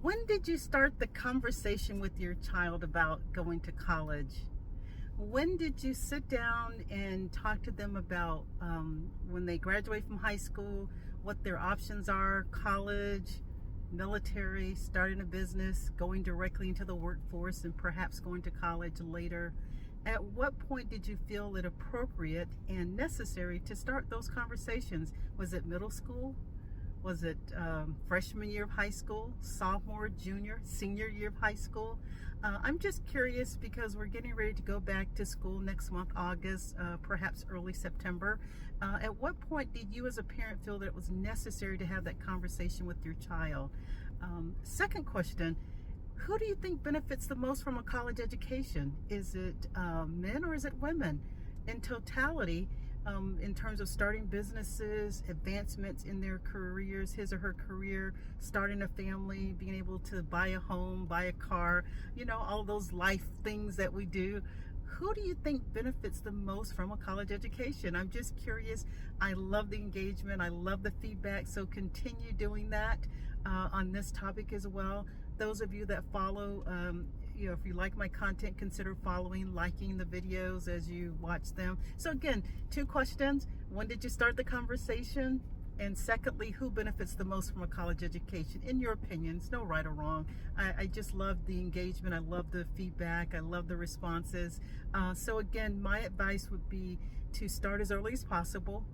When did you start the conversation with your child about going to college? When did you sit down and talk to them about when they graduate from high school, what their options are, college, military, starting a business, going directly into the workforce, and perhaps going to college later? At what point did you feel it appropriate and necessary to start those conversations? Was it middle school? Was it freshman year of high school, sophomore, junior, senior year of high school? I'm just curious because we're getting ready to go back to school next month, August, perhaps early September. At what point did you as a parent feel that it was necessary to have that conversation with your child? Second question, who do you think benefits the most from a college education? Is it men or is it women? In totality, in terms of starting businesses, advancements in their careers, his or her career, starting a family, being able to buy a home, buy a car, all those life things that we do. Who do you think benefits the most from a college education? I'm just curious. I love the engagement. I love the feedback. So continue doing that on this topic as well. Those of you that follow, if you like my content, consider following, liking the videos as you watch them. So again, two questions. When did you start the conversation? And secondly, who benefits the most from a college education? In your opinions, no right or wrong. I just love the engagement. I love the feedback. I love the responses. So again, my advice would be to start as early as possible,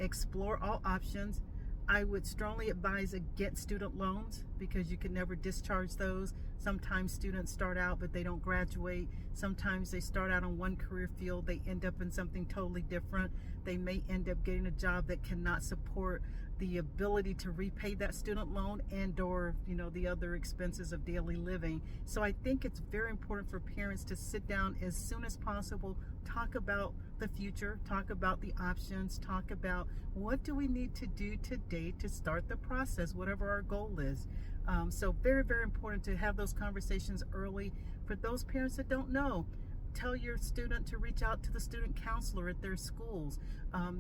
explore all options. I would strongly advise against student loans because you can never discharge those. Sometimes students start out but they don't graduate. Sometimes they start out on one career field, they end up in something totally different. They may end up getting a job that cannot support the ability to repay that student loan and or the other expenses of daily living. So I think it's very important for parents to sit down as soon as possible, talk about the future, talk about the options, talk about what do we need to do today to start the process, whatever our goal is. So very, very important to have those conversations early. For those parents that don't know, tell your student to reach out to the student counselor at their schools.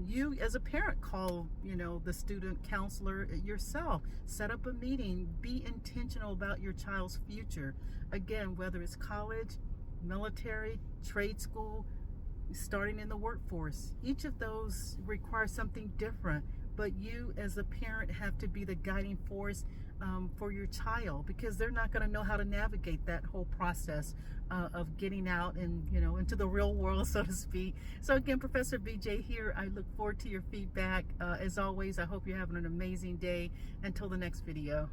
You as a parent call, the student counselor yourself. Set up a meeting. Be intentional about your child's future. Again, whether it's college, military, trade school, starting in the workforce. Each of those requires something different, but you as a parent have to be the guiding force for your child because they're not going to know how to navigate that whole process of getting out and into the real world, so to speak. So again, Professor BJ here. I look forward to your feedback. As always, I hope you're having an amazing day. Until the next video.